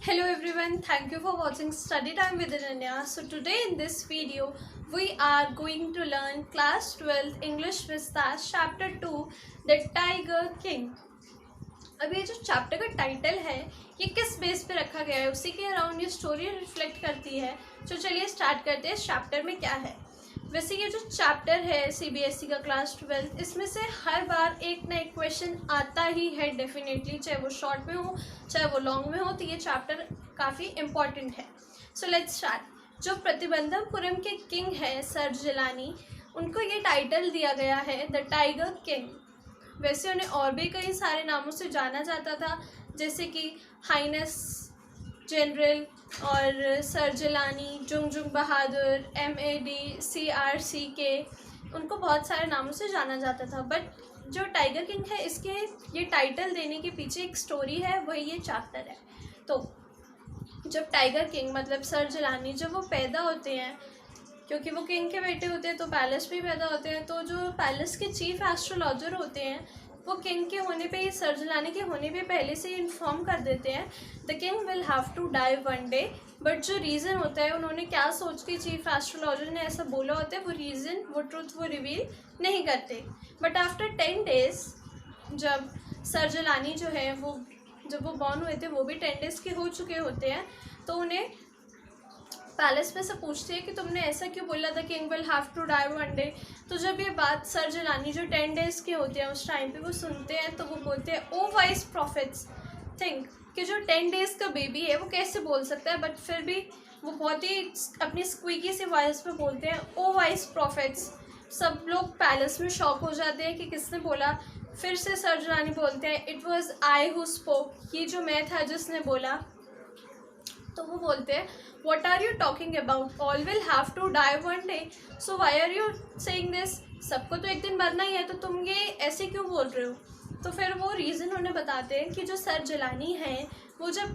Hello everyone, thank you for watching Study Time with Ananya. So today in this video, we are going to learn class 12 English Vistas chapter 2 The Tiger King. अब ये जो chapter का title है ये किस base पे रखा गया है उसी के अराउंड ये स्टोरी रिफ्लेक्ट करती है। तो चलिए स्टार्ट करते हैं इस चैप्टर में क्या है। वैसे ये जो चैप्टर है सीबीएसई का क्लास 12 इसमें से हर बार एक ना एक क्वेश्चन आता ही है डेफिनेटली, चाहे वो शॉर्ट में हो चाहे वो लॉन्ग में हो, तो ये चैप्टर काफ़ी इम्पॉर्टेंट है। So let's start. जो प्रतिबंधमपुरम के किंग है सर जिलानी, उनको ये टाइटल दिया गया है द टाइगर किंग। वैसे उन्हें और भी कई सारे नामों से जाना जाता था, जैसे कि हाइनेस जनरल और सर जिलानी, जुंगजुंग बहादुर, MAD, CRCK, उनको बहुत सारे नामों से जाना जाता था। बट जो टाइगर किंग है इसके ये टाइटल देने के पीछे एक स्टोरी है, वही ये चैप्टर है। तो जब टाइगर किंग मतलब सर जिलानी जब वो पैदा होते हैं, क्योंकि वो किंग के बेटे होते हैं तो पैलेस भी पैदा होते हैं, तो जो पैलेस के चीफ एस्ट्रोलॉजर होते हैं वो किंग के होने पे, सर जिलानी के होने पे पहले से इन्फॉर्म कर देते हैं the king will have to die one day. But जो रीज़न होता है, उन्होंने क्या सोच के चीफ एस्ट्रोलॉजर ने ऐसा बोला होता है, वो रीज़न वो ट्रुथ वो रिवील नहीं करते। बट आफ्टर 10 days जब सर जिलानी जो है वो जब वो बॉर्न हुए थे वो भी 10 days के हो चुके होते हैं, तो उन्हें पैलेस में से पूछते हैं कि तुमने ऐसा क्यों बोला था king will have to die one day. तो जब ये बात सर जिलानी जो 10 days के होते हैं उस टाइम पे वो सुनते हैं, तो वो बोलते हैं ओ वाइस प्रॉफिट्स थिंक कि जो 10 days का बेबी है वो कैसे बोल सकता है। बट फिर भी वो बहुत ही अपनी स्क्वीकी सी वॉइस पे बोलते हैं ओ वाइस प्रॉफिट्स। सब लोग पैलेस में शॉक हो जाते हैं कि किसने बोला। फिर से सर जिलानी बोलते हैं it was I who spoke, ये जो मैं था जिसने बोला। तो वो बोलते हैं what are you talking about, all will have to die one day, so why are you saying this, सबको तो एक दिन मरना ही है, तो तुम ये ऐसे क्यों बोल रहे हो। तो फिर वो रीज़न उन्हें बताते हैं कि जो सर जिलानी हैं वो जब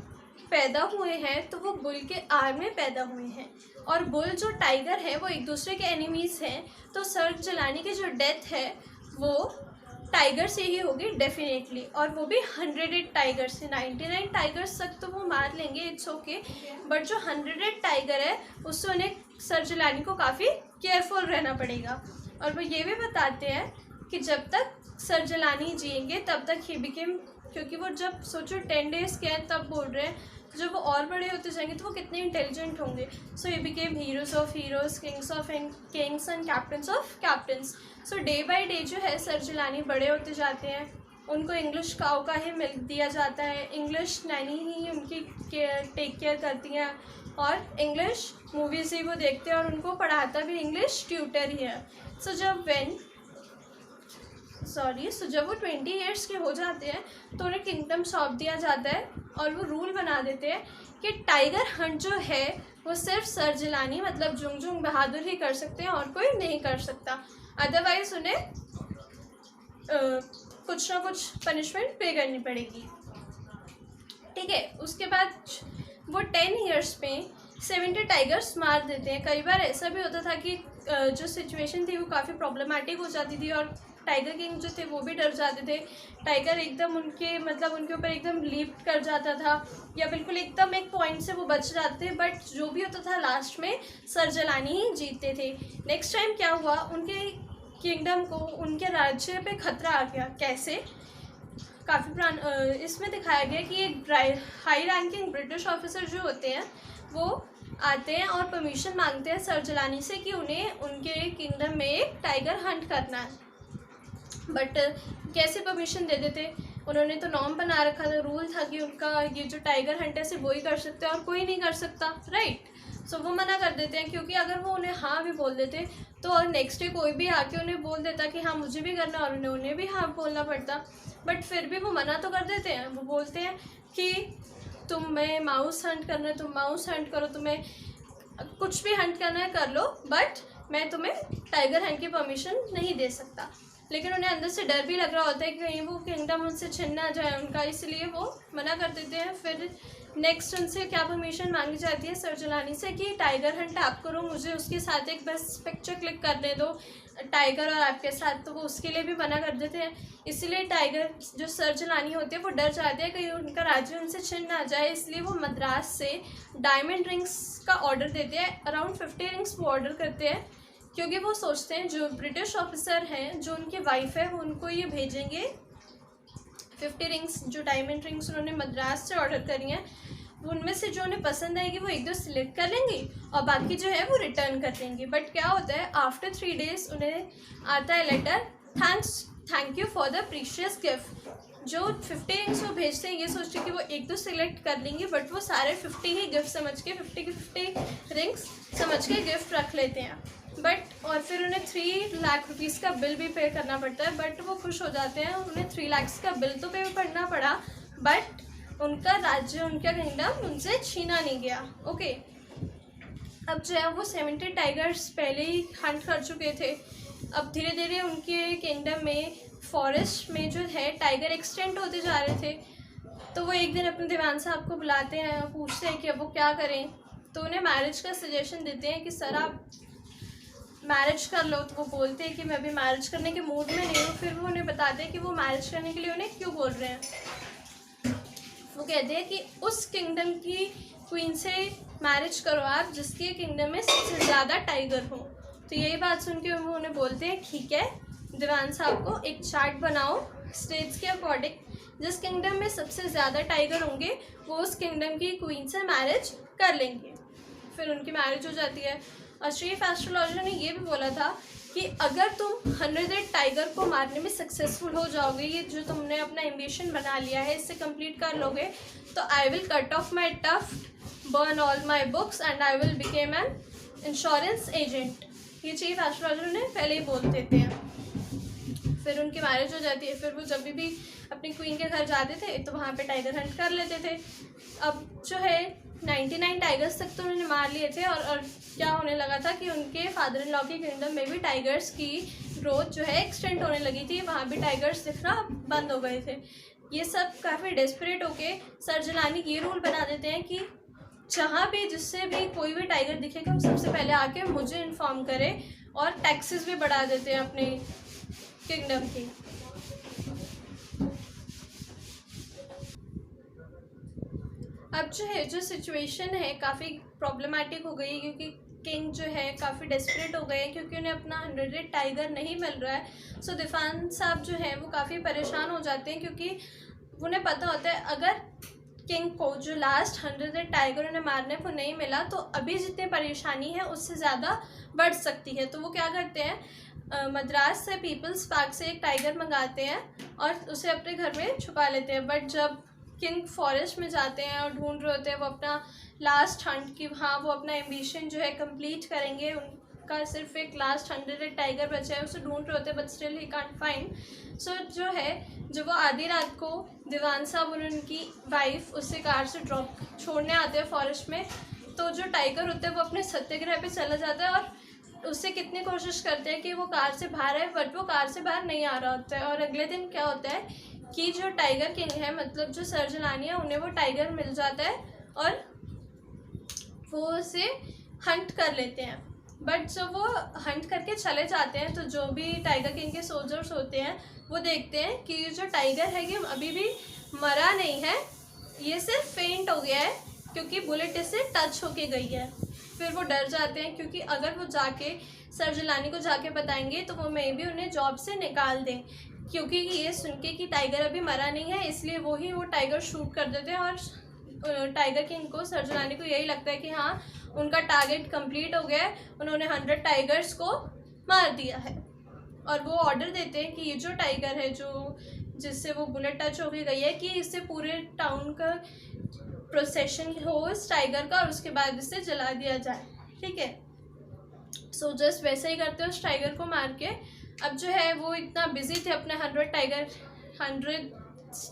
पैदा हुए हैं तो वो बुल के आर में पैदा हुए हैं, और बुल जो टाइगर है वो एक दूसरे के एनिमीज़ हैं। तो सर जिलानी की जो डेथ है वो टाइगर से ही होगी डेफिनेटली, और वो भी 100 टाइगर से। 99 टाइगर्स तक तो वो मार लेंगे, इट्स ओके, बट जो 100 टाइगर है उससे उन्हें सर जिलानी को काफ़ी केयरफुल रहना पड़ेगा। और वो ये भी बताते हैं कि जब तक सर जिलानी जिएंगे तब तक ही बिकेम, क्योंकि वो जब सोचो 10 days के हैं तब बोल रहे हैं, जब वो और बड़े होते जाएंगे तो वो कितने इंटेलिजेंट होंगे। सो ये became heroes of heroes, Kings of Kings and captains of captains. So day by day जो है सर जिलानी बड़े होते जाते हैं, उनको इंग्लिश काउ का ही मिल्क दिया जाता है, इंग्लिश नैनी ही उनकी टेक केयर करती हैं, और इंग्लिश मूवीज़ ही वो देखते हैं, और उनको पढ़ाता भी इंग्लिश ट्यूटर ही है। सो जब वो 20 years के हो जाते हैं तो उन्हें किंगडम सौंप दिया जाता है, और वो रूल बना देते हैं कि टाइगर हंट जो है वो सिर्फ सर जिलानी मतलब जुंगजुंग बहादुर ही कर सकते हैं और कोई नहीं कर सकता, अदरवाइज उन्हें कुछ ना कुछ पनिशमेंट पे करनी पड़ेगी। ठीक है, उसके बाद वो 10 years में 70 टाइगर्स मार देते हैं। कई बार ऐसा भी होता था कि जो सिचुएशन थी वो काफ़ी प्रॉब्लमेटिक हो जाती थी, और टाइगर किंग जो थे वो भी डर जाते थे। टाइगर एकदम उनके ऊपर एकदम लीप कर जाता था, या बिल्कुल एकदम एक पॉइंट से वो बच जाते थे, बट जो भी होता था लास्ट में सर जिलानी ही जीतते थे। नेक्स्ट टाइम क्या हुआ, उनके किंगडम को, उनके राज्य पे खतरा आ गया। कैसे, काफ़ी इसमें दिखाया गया कि एक हाई रैंकिंग ब्रिटिश ऑफिसर जो होते हैं वो आते हैं और परमिशन मांगते हैं सर जिलानी से कि उन्हें उनके किंगडम में एक टाइगर हंट करना है। बट कैसे परमिशन दे देते, उन्होंने तो नॉर्म बना रखा था, रूल था कि उनका ये जो टाइगर हंट है सिर्फ वही कर सकते हैं और कोई नहीं कर सकता, राइट। सो वो मना कर देते हैं, क्योंकि अगर वो उन्हें हाँ भी बोल देते तो और नेक्स्ट डे कोई भी आके उन्हें बोल देता कि हाँ मुझे भी करना, और उन्हें भी हाँ बोलना पड़ता। बट फिर भी वो मना तो कर देते हैं। वो बोलते हैं कि तुम्हें माउस हंट करना है, तुम माउस हंट करो, तुम्हें कुछ भी हंट करना है कर लो, बट मैं तुम्हें टाइगर हंट की परमिशन नहीं दे सकता। लेकिन उन्हें अंदर से डर भी लग रहा होता है कि कहीं वो किंगडम उनसे छिन ना जाए उनका, इसलिए वो मना कर देते हैं। फिर नेक्स्ट उनसे क्या परमिशन मांगी जाती है सर्जिलानी से कि टाइगर हंट आप करो, मुझे उसके साथ एक बस पिक्चर क्लिक करने दो टाइगर और आपके साथ, तो वो उसके लिए भी मना कर देते हैं। इसीलिए टाइगर जो सर्जिलानी होते हैं वो डर जाते हैं कहीं उनका राज्य उनसे छिन ना जाए, इसलिए वो मद्रास से डायमंड रिंग्स का ऑर्डर देते हैं। अराउंड 50 रिंग्स वो ऑर्डर करते हैं, क्योंकि वो सोचते हैं जो ब्रिटिश ऑफिसर हैं, जो उनकी वाइफ है, वो उनको ये भेजेंगे 50 रिंग्स, जो डायमंड रिंग्स उन्होंने मद्रास से ऑर्डर करी हैं, उनमें से जो उन्हें पसंद आएगी वो एक दो सिलेक्ट कर लेंगे और बाकी जो है वो रिटर्न कर देंगे। बट क्या होता है, आफ्टर 3 डेज उन्हें आता है letter, thank you for the precious gift. जो 50 रिंग्स वो भेजते हैं ये सोचते हैं कि वो एक दो सिलेक्ट कर लेंगे, बट वो सारे 50 ही गिफ्ट समझ के 50 की 50 रिंग्स समझ के गिफ्ट रख लेते हैं। बट और फिर उन्हें 3 लाख रुपीज़ का बिल भी पे करना पड़ता है, बट वो खुश हो जाते हैं। उन्हें 3 लाख का बिल तो पे करना पड़ा, बट उनका राज्य, उनका किंगडम उनसे छीना नहीं गया। ओके, अब जो है वो 70 टाइगर्स पहले ही हंट कर चुके थे। अब धीरे धीरे उनके किंगडम में, फॉरेस्ट में जो है टाइगर एक्सटेंड होते जा रहे थे। तो वो एक दिन अपने दीवान साहब को बुलाते हैं, पूछते हैं कि अब वो क्या करें। तो उन्हें मैरिज का सजेशन देते हैं कि सर आप मैरिज कर लो। तो वो बोलते हैं कि मैं अभी मैरिज करने के मूड में नहीं हूँ। फिर वो उन्हें बताते हैं कि वो मैरिज करने के लिए उन्हें क्यों बोल रहे हैं। वो कहते हैं कि उस किंगडम की क्वीन से मैरिज करो आप जिसके किंगडम में सबसे ज़्यादा टाइगर हो। तो यही बात सुन के वो उन्हें बोलते हैं ठीक है, दीवान साहब को एक चार्ट बनाओ स्टेट्स के अकॉर्डिंग, जिस किंगडम में सबसे ज़्यादा टाइगर होंगे वो उस किंगडम की क्वीन से मैरिज कर लेंगे। फिर उनकी मैरिज हो जाती है। और चीफ एस्ट्रोलॉजर ने ये भी बोला था कि अगर तुम 100 टाइगर को मारने में सक्सेसफुल हो जाओगे, ये जो तुमने अपना एम्बिशन बना लिया है इससे कंप्लीट कर लोगे, तो I will cut off my tuft, burn all my books and I will become an insurance agent. ये चीफ एस्ट्रोलॉजर ने पहले ही बोल देते हैं। फिर उनकी मैरिज हो जाती है। फिर वो जब भी अपनी क्वीन के घर जाते थे तो वहाँ पे टाइगर हंट कर लेते थे। अब जो है 99 टाइगर्स तक तो उन्होंने मार लिए थे। और क्या होने लगा था कि उनके फादर इन लॉ के किंगडम में भी टाइगर्स की ग्रोथ जो है एक्सटेंड होने लगी थी, वहाँ भी टाइगर्स दिखना बंद हो गए थे। ये सब काफ़ी डेस्परेट होके सर्जिलानी ये रूल बना देते हैं कि जहाँ भी जिससे भी कोई भी टाइगर दिखेगा वो सबसे पहले आके मुझे इन्फॉर्म करे, और टैक्सेस भी बढ़ा देते हैं अपने किंगडम की। अब जो है जो सिचुएशन है काफ़ी प्रॉब्लमेटिक हो गई, क्योंकि किंग जो है काफ़ी डेस्परेट हो गए क्योंकि उन्हें अपना 100 टाइगर नहीं मिल रहा है। सो दीवान साहब जो है वो काफ़ी परेशान हो जाते हैं, क्योंकि उन्हें पता होता है अगर किंग को जो लास्ट 100 टाइगर उन्हें मारने को नहीं मिला तो अभी जितनी परेशानी है उससे ज़्यादा बढ़ सकती है। तो वो क्या करते हैं, मद्रास से पीपल्स पार्क से एक टाइगर मंगाते हैं और उसे अपने घर में छुपा लेते हैं। बट जब किंग फॉरेस्ट में जाते हैं और ढूंढ रहे होते हैं वो अपना लास्ट हंट की, वहाँ वो अपना एम्बिशन जो है कंप्लीट करेंगे, उनका सिर्फ एक लास्ट 100 टाइगर बचा है, उसे ढूंढ रहे होते हैं but still he can't find. So जो है जब वो आधी रात को दीवान साहब और उनकी वाइफ उससे कार से ड्रॉप छोड़ने आते हैं फॉरेस्ट में, तो जो टाइगर होता है वो अपने सत्याग्रह पे चला जाता है और उससे कितनी कोशिश करते हैं कि वो कार से बाहर आए, बट वो कार से बाहर नहीं आ रहा होता है। और अगले दिन क्या होता है कि जो टाइगर किंग है, मतलब जो सर्जिलानी है, उन्हें वो टाइगर मिल जाता है और वो उसे हंट कर लेते हैं। बट जब वो हंट करके चले जाते हैं तो जो भी टाइगर किंग के सोल्जर्स होते हैं वो देखते हैं कि ये जो टाइगर है ये अभी भी मरा नहीं है, ये सिर्फ फेंट हो गया है क्योंकि बुलेट इससे टच होके गई है। फिर वो डर जाते हैं क्योंकि अगर वो जाके सर्जिलानी को जाके बताएंगे तो वो मे भी उन्हें जॉब से निकाल दें, क्योंकि ये सुन के कि टाइगर अभी मरा नहीं है इसलिए वो टाइगर शूट कर देते हैं। और टाइगर किंग को, सर्जिलानी को यही लगता है कि हाँ उनका टारगेट कंप्लीट हो गया है, उन्होंने 100 टाइगर्स को मार दिया है। और वो ऑर्डर देते हैं कि ये जो टाइगर है जो जिससे वो बुलेट टच हो गई है कि इससे पूरे टाउन का प्रोसेशन हो इस टाइगर का और उसके बाद इसे जला दिया जाए। ठीक है, सो जस्ट वैसे ही करते हैं उस टाइगर को मार के। अब जो है वो इतना बिजी थे अपने 100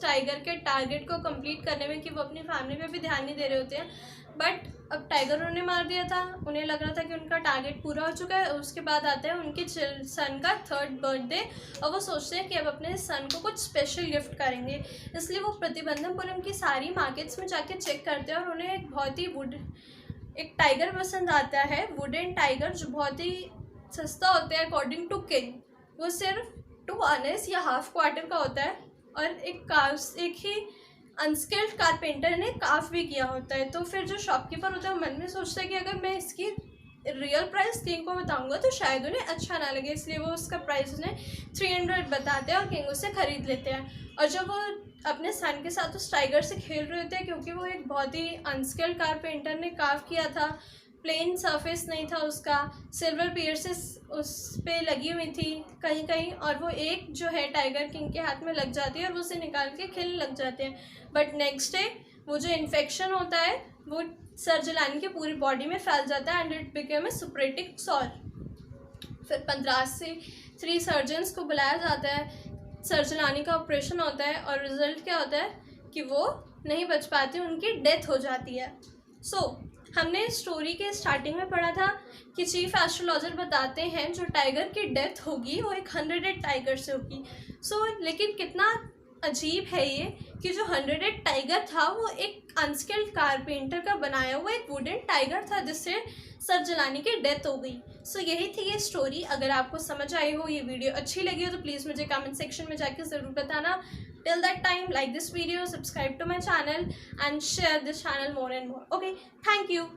टाइगर के टारगेट को कंप्लीट करने में कि वो अपनी फैमिली पे भी ध्यान नहीं दे रहे होते हैं। बट अब टाइगर उन्हें मार दिया था, उन्हें लग रहा था कि उनका टारगेट पूरा हो चुका है। उसके बाद आता है उनके सन का 3rd बर्थडे और वो सोचते हैं कि अब अपने सन को कुछ स्पेशल गिफ्ट करेंगे। इसलिए वो प्रतिबंधमपुरम की सारी मार्केट्स में जाके चेक करते हैं और उन्हें एक बहुत ही एक टाइगर पसंद आता है, वुडन टाइगर, जो बहुत ही सस्ता होता है अकॉर्डिंग टू किंग। वो सिर्फ 2 आनेस या हाफ क्वार्टर का होता है और एक ही अनस्किल्ड कारपेंटर ने काफ भी किया होता है। तो फिर जो शॉपकीपर होता है वो मन में सोचता है कि अगर मैं इसकी रियल प्राइस किंग को बताऊंगा तो शायद उन्हें अच्छा ना लगे, इसलिए वो उसका प्राइस उन्हें 300 बताते हैं और किंग उसे खरीद लेते हैं। और जब वो अपने सन के साथ उस टाइगर से खेल रहे होते हैं, क्योंकि वो एक बहुत ही अनस्किल्ड कारपेंटर ने काफ किया था, प्लेन सरफेस नहीं था उसका, सिल्वर पियर्सेस उस पे लगी हुई थी कहीं कहीं, और वो एक जो है टाइगर किंग के हाथ में लग जाती है और वो उसे निकाल के खेलने लग जाते हैं। बट नेक्स्ट डे वो जो इन्फेक्शन होता है वो सर जिलानी की पूरी बॉडी में फैल जाता है एंड इट बिकेम ए सुपरेटिक सॉर। फिर 15 से 3 सर्जन्स को बुलाया जाता है, सर जिलानी का ऑपरेशन होता है और रिजल्ट क्या होता है कि वो नहीं बच पाते, उनकी डेथ हो जाती है। हमने स्टोरी के स्टार्टिंग में पढ़ा था कि चीफ एस्ट्रोलॉजर बताते हैं जो टाइगर की डेथ होगी वो एक 100 टाइगर से होगी। लेकिन कितना अजीब है ये कि जो 100 टाइगर था वो एक अनस्किल्ड कारपेंटर का बनाया हुआ एक वुडन टाइगर था जिससे सर जिलानी की डेथ हो गई। यही थी ये स्टोरी। अगर आपको समझ आई हो, ये वीडियो अच्छी लगी हो तो प्लीज़ मुझे कमेंट सेक्शन में जाके ज़रूर बताना। Till that time, like this video, subscribe to my channel and share this channel more and more. Okay, thank you.